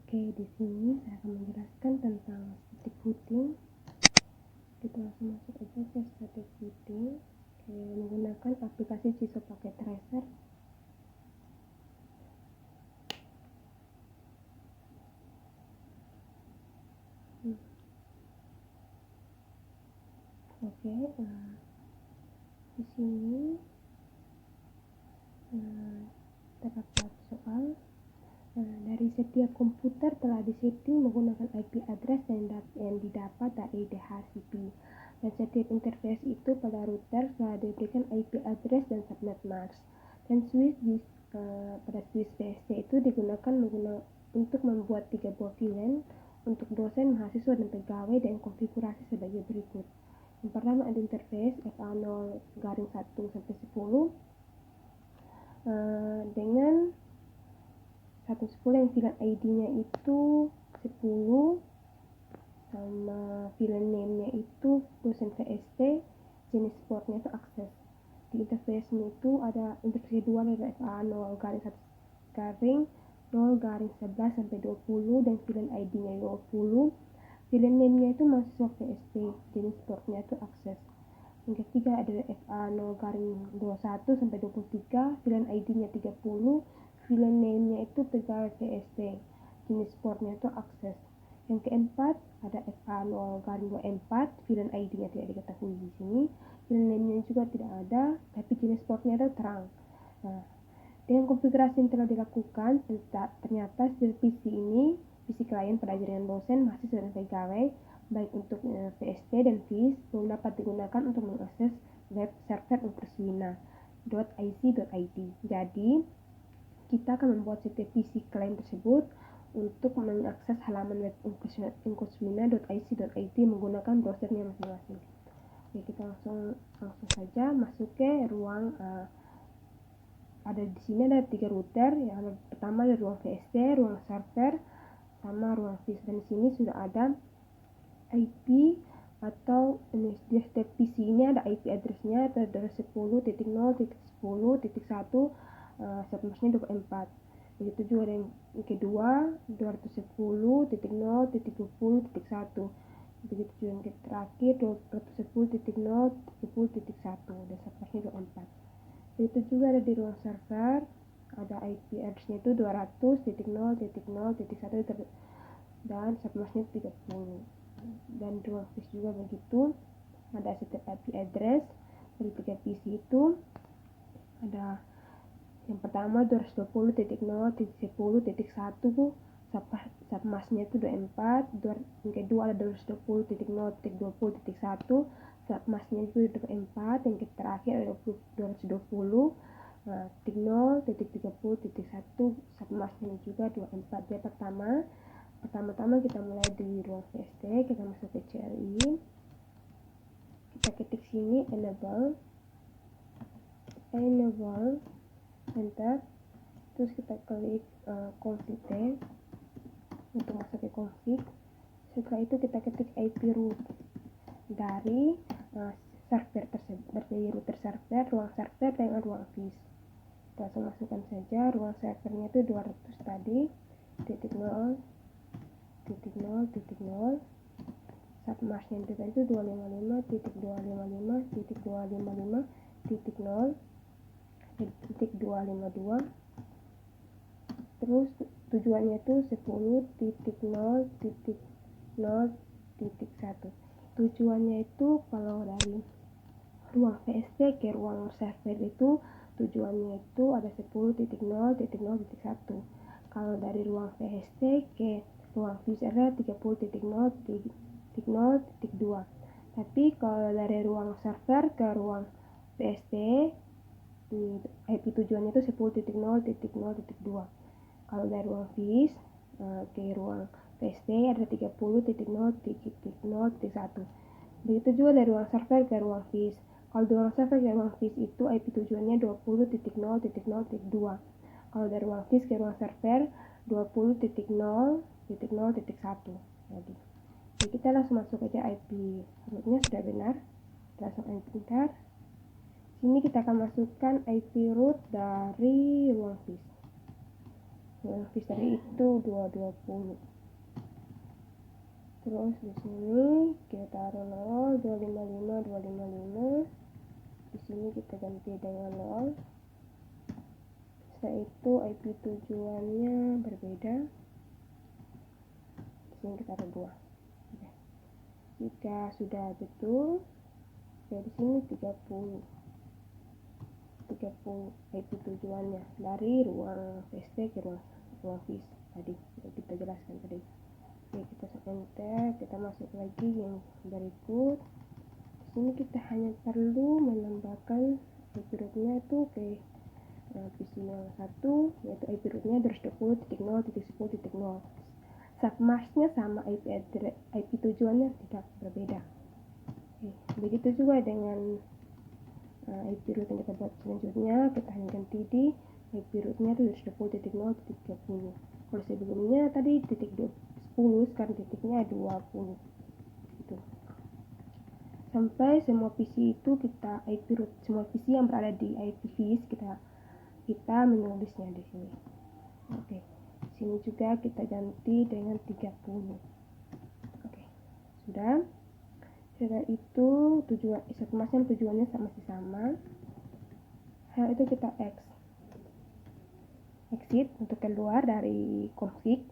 Oke, di sini saya akan menjelaskan tentang static footing. Kita langsung masuk aja ke static footing. Oke, menggunakan aplikasi Jigsaw Packet Tracer. Oke, di sini terdapat soal. Dari setiap komputer telah disetting menggunakan IP address yang didapat dari DHCP, dan setiap interface itu pada router telah diberikan IP address dan subnet mask. Dan pada switch PST itu digunakan untuk membuat 3 buah VLAN untuk dosen, mahasiswa, dan pegawai dengan konfigurasi sebagai berikut. Yang pertama ada interface FA0-1-10 dengan 110 yang VLAN ID-nya itu 10 sama VLAN name-nya itu dosen VST, jenis portnya itu akses. Di interface-nya itu ada interface 2 dari FA0-1-0-11 sampai 20 dan VLAN ID-nya 20. VLAN name-nya itu mahasiswa VST, jenis portnya itu akses. Yang ketiga ada F0-21 sampai 23, VLAN ID-nya 30, VLAN name-nya itu pegawai VST, jenis portnya itu akses. Yang keempat ada FA0-24, VLAN ID-nya tidak diketahui di sini, VLAN name-nya juga tidak ada, tapi jenis portnya itu terang. Nah, dengan konfigurasi yang telah dilakukan, ternyata PC klien pada jaringan dosen, mahasiswa, dan pegawai, baik untuk VST dan VIS, belum dapat digunakan untuk mengakses web server uncroswina.ic.id. Jadi, kita akan membuat setiap PC klien tersebut untuk mengakses halaman web uncroswina.ic.id menggunakan browsernya masing-masing. Oke, kita langsung saja masuk ke ruang. Ada di sini ada 3 router. Yang pertama ada ruang VST, ruang server, sama ruang VIS. Dan di sini sudah ada IP atau di setiap PC ini ada IP address-nya, ada 10.0.10.1, subnetnya 24. Begitu juga yang kedua 210.0.20.1. Begitu juga yang terakhir 210.0.30.1 dan subnetnya 24. Begitu juga ada di ruang server, ada IP address-nya itu 200.0.0.1 dan subnetnya 30. Dan ruang VIS juga begitu, ada setiap IP address dari 3 PC itu. Ada yang pertama 220.0.10.1, submasknya itu 24. Yang kedua ada 220.0.20.1, submasknya itu 24. Yang terakhir ada 220.0.30.1, submasknya juga 24. Jadi pertama-tama kita mulai di ruang VST, kita masuk ke CLI, kita ketik sini enable, enter, terus kita klik config untuk masuk ke config. Setelah itu kita ketik IP root dari server tersebut, dari router server, ruang server dengan ruang VIS. Kita langsung masukkan saja ruang servernya itu 200 tadi, .0, submasknya itu 255.255.255.0.252. Terus tujuannya itu 10.0.0.1. Tujuannya itu kalau dari ruang VST ke ruang server itu tujuannya itu ada 10.0.0.1. Kalau dari ruang VST ke ruang VIS ada 30.0.0.2. Tapi kalau dari ruang server ke ruang VST IP tujuannya itu 10.0.0.2. Kalau dari ruang VIS ke ruang VST ada 30.0.0.1. Begitu juga dari ruang server ke ruang VIS. Kalau dari ruang server ke ruang VIS itu IP tujuannya 20.0.0.2. Kalau dari ruang VIS ke ruang server 20.0.0.1. Jadi kita langsung masuk aja IP rootnya sudah benar. Kita langsung enter. Sini kita akan masukkan IP root dari ruang VIS. ruang vis tadi itu 220. Terus di sini kita taruh 0, 255, 255. Di sini kita ganti dengan 0. Setelah itu IP tujuannya berbeda. Di sini kita taruh 2. Oke. Jika sudah betul, ya di sini 30 IP tujuannya dari ruang PST ke ruang vis tadi yang kita jelaskan tadi. Oke, kita enter, kita masuk lagi yang berikut. Di sini kita hanya perlu menambahkan IP rootnya tuh ke PC yang satu, yaitu IP rootnya 220.0.10.0. Submasknya sama, IP tujuannya tidak berbeda. Oke, begitu juga dengan IP root yang kita buat selanjutnya, kita hanya ganti di IP rootnya itu 220.0.30. Kalau sebelumnya tadi titik 10, sekarang titiknya 20 gitu. Sampai semua PC itu kita IP root, semua PC yang berada di IP vis kita menulisnya di sini. Oke, sini juga kita ganti dengan 30. Oke, sudah. Setelah itu tujuannya masih sama. Hal itu kita exit untuk keluar dari config.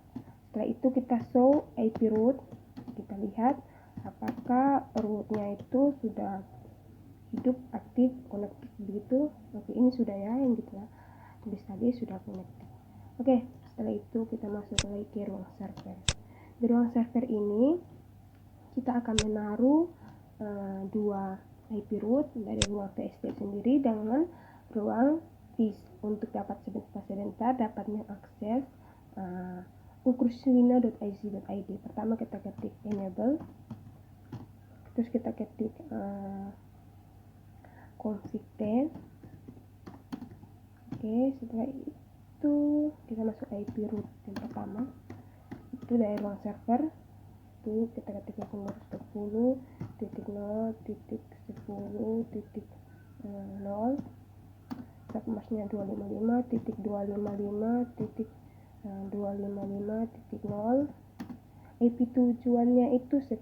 Setelah itu kita show IP root. Kita lihat apakah rootnya itu sudah hidup, aktif, connected begitu. Oke, ini sudah ya, yang gitu ya. Tulis tadi sudah connected. Oke, setelah itu kita masuk lagi ke ruang server. Di ruang server ini kita akan menaruh dua IP root dari ruang PST sendiri dengan ruang vis untuk dapat sebentar dapat mengakses ukruswina.ic.id. Pertama kita ketik enable, terus kita ketik config ten. Oke, setelah itu kita masuk IP root yang pertama itu dari ruang server. Itu kita ketik 10.0.10.0, submasknya 255.255.255.0. IP tujuannya itu 10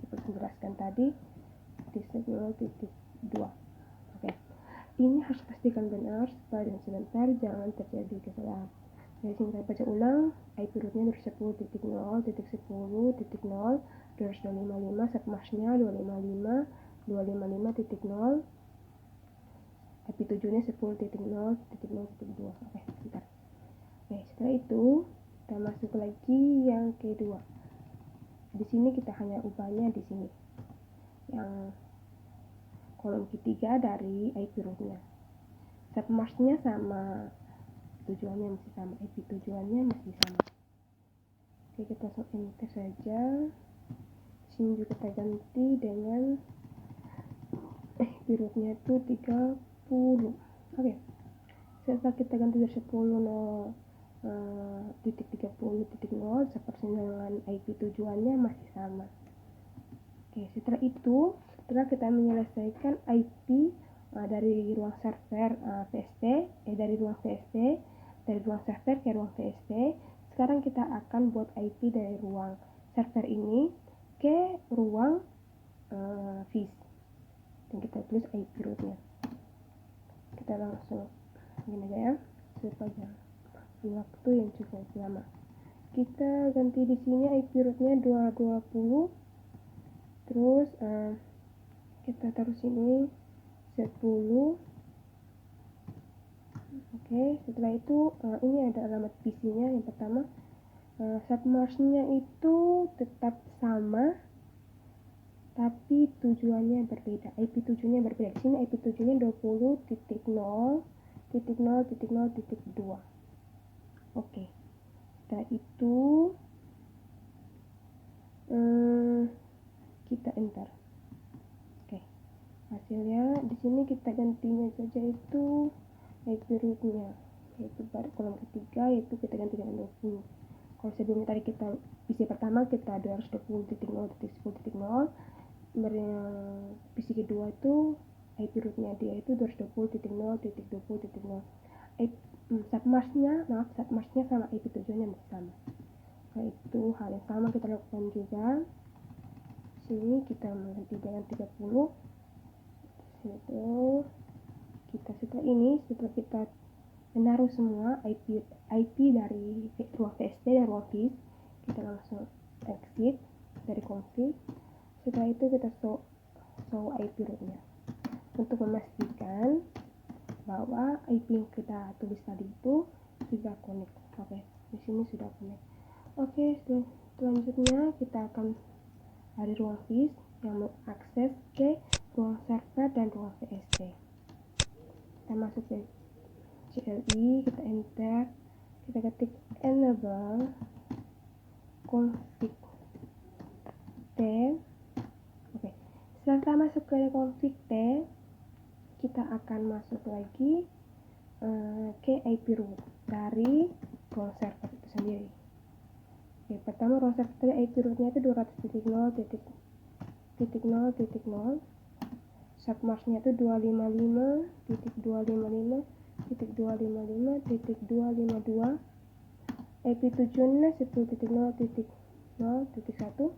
seperti jelaskan tadi di 10.2. Oke, ini harus pastikan benar supaya sebentar jangan terjadi kesalahan. Dari sini kita baca ulang, IP rootnya 210.0.10.0, 255, submasknya 255.255.0, IP tujuannya 10.0.0.2. Oke, bentar. Oke, setelah itu kita masuk lagi yang kedua. Di sini kita hanya ubahnya di sini, yang kolom ketiga dari IP rootnya. Submasknya sama, tujuannya masih sama, IP tujuannya masih sama. Oke, kita enter saja. Sini juga kita ganti dengan IP rootnya itu 30. Oke, setelah kita ganti dari 10.0.30.0 seperti dengan IP tujuannya masih sama. Oke, setelah itu, setelah kita menyelesaikan IP dari ruang server dari ruang server ke ruang PST, sekarang kita akan buat IP dari ruang server ini ke ruang vis, dan kita tulis IP rootnya. Kita langsung gini aja ya, supaya waktu yang cukup lama. Kita ganti di sini IP rootnya 220, terus kita taruh sini 10. Oke, setelah itu ini ada alamat PC-nya. Yang pertama, submasknya itu tetap sama, tapi tujuannya berbeda. IP tujuannya berbeda. Di sini IP tujuannya 20.0.0.0.2. Oke, setelah itu kita enter. Oke, hasilnya di sini kita gantinya saja itu IP rootnya, yaitu pada kolom ketiga, yaitu kita ganti dengan 20. Kalau sebelumnya tadi kita PC pertama kita 220.0.10.0, PC kedua itu IP rootnya dia itu 220.0.20.0. submarksnya sama IP tujuannya sama. Nah, itu hal yang sama kita lakukan juga. Sini kita mengganti dengan 30. Itu kita setelah kita menaruh semua IP dari ruang VST dan ruang FIS, kita langsung exit dari config. Setelah itu kita show IP rootnya untuk memastikan bahwa IP yang kita tulis tadi itu sudah connect. Oke, di sini sudah connect. Oke, selanjutnya kita akan dari ruang FIS yang mengakses ke ruang server dan ruang VST. Kita masuk ke CLI, kita enter, kita ketik enable config T. Oke, setelah kita masuk ke config T, kita akan masuk lagi ke IP root dari ruang server itu sendiri. Oke, pertama ruang server tadi IP rootnya itu 200.0.0.0, submarksnya itu 255.255.252, IP tujuannya 10.0.0.1.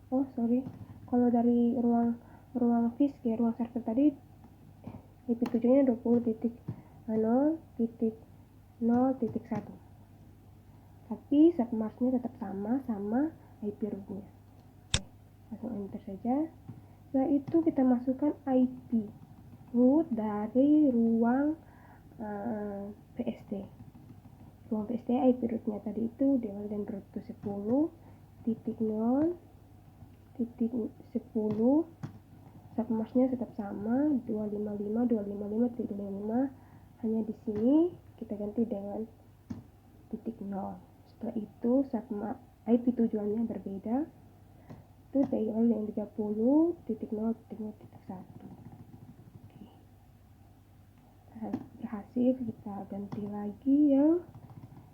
Oh sorry, kalau dari ruang FIS ke ruang server tadi IP tujuannya 20.0.0.1, tapi submarksnya tetap sama IP rootnya. Langsung enter saja. Setelah itu kita masukkan IP root dari ruang VST. Ruang VST IP rootnya tadi itu dimulai dari root 10.0.10, submarksnya tetap sama 255.255.255, hanya di sini kita ganti dengan .0. Setelah itu IP tujuannya berbeda, itu diambil yang 30.0.0.1. Berhasil. Kita ganti lagi yang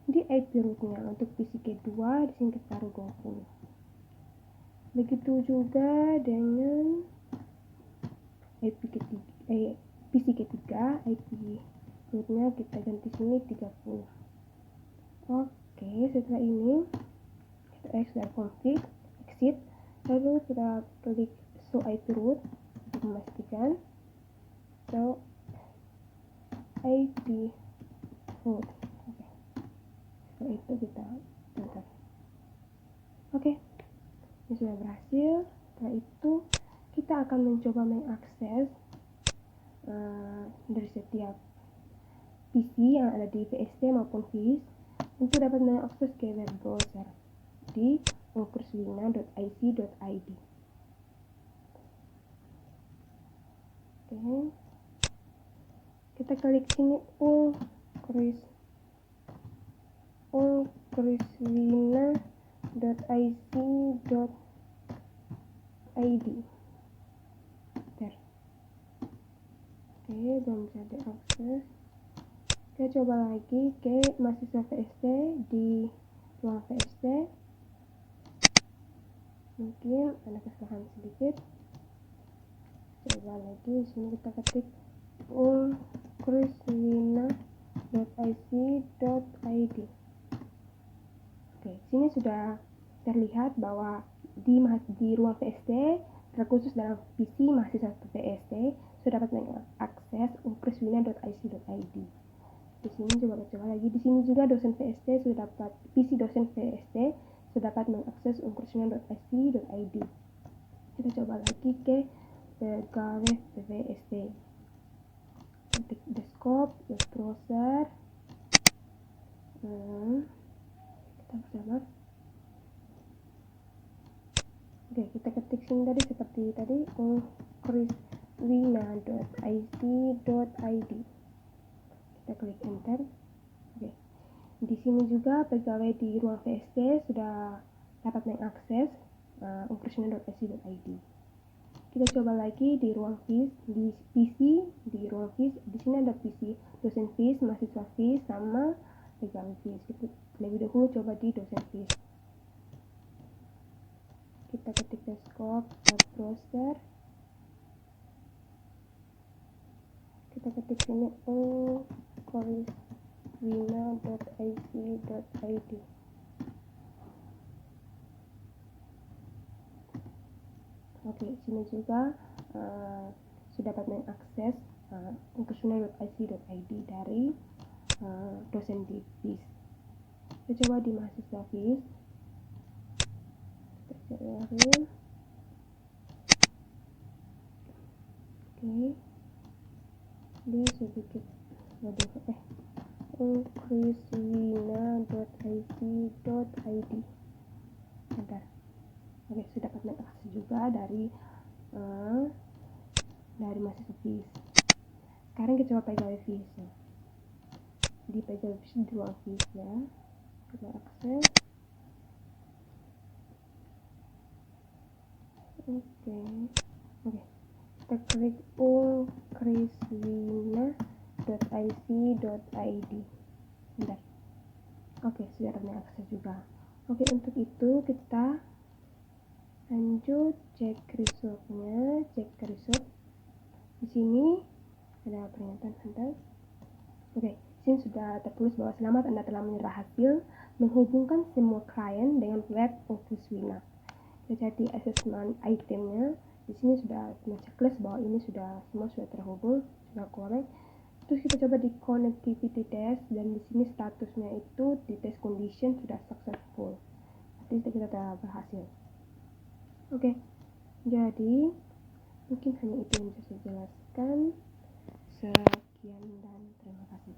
di IP rootnya. Untuk PC kedua di sini kita taruh 20. Begitu juga dengan PC ketiga, IP rootnya kita ganti sini 30. Oke, setelah ini kita exit config, exit, lalu kita klik show IP root untuk memastikan show IP root. Oke. Setelah itu kita enter. Oke, ini sudah berhasil. Setelah itu kita akan mencoba mengakses dari setiap PC yang ada di VST maupun FIS untuk dapat mengakses ke web browser di uncruisewina.ic.id. Oke, kita klik sini uncruisewina.ic.id. Oke, belum bisa diakses. Kita coba lagi ke mahasiswa VST di ruang VST. Mungkin ada kesalahan sedikit. Coba lagi, di sini kita ketik uncruisewina.ic.id. Oke, sini sudah terlihat bahwa di ruang VST terkhusus dalam PC mahasiswa VST sudah dapat mengakses uncruisewina.ic.id. Di sini coba lagi. Di sini juga dosen VST sudah dapat, PC dosen VST sudah dapat mengakses uncruisewina.ic.id. Kita coba lagi ke pegawai VST. Ketik desktop, web browser. Kita bersama. Oke, kita ketik sini tadi seperti tadi uncruisewina.ic.id. Kita klik enter. Oke. Di sini juga pegawai di ruang VST sudah dapat mengakses uncruisewina.ic.id. Kita coba lagi di ruang FIS, di PC, di ruang FIS. Di sini ada PC dosen FIS, mahasiswa FIS, sama pegawai FIS. Kita lebih dahulu coba di dosen FIS. Kita ketik desktop, web browser. Kita ketik sini www.kswina.id. Oke, sini juga sudah dapat mengakses kswina.ic.id dari dosen di FIS. Kita coba di mahasiswa FIS. Kita cari. Oke, dia sedikit kswina.ic.id. Bentar. Oke, sudah dapat mengakses juga dari mahasiswa FIS. Sekarang kita coba pegawai FIS ya. Di pegawai FIS di ruang FIS ya. Kita akses. Oke. Kita klik kswina.ic.id. Bentar. Oke, sudah ada akses juga. Oke, untuk itu kita lanjut cek resultnya. Cek result. Di sini ada peringatan Anda. Oke, sini sudah tertulis bahwa selamat Anda telah menyerah hasil menghubungkan semua klien dengan web kswina. Jadi assessment itemnya di sini sudah checklist bahwa ini sudah terhubung, sudah korek. Terus kita coba di connectivity test dan di sini statusnya itu di test condition sudah successful. Berarti kita sudah berhasil. Oke, jadi mungkin hanya itu yang bisa saya jelaskan. Sekian dan terima kasih.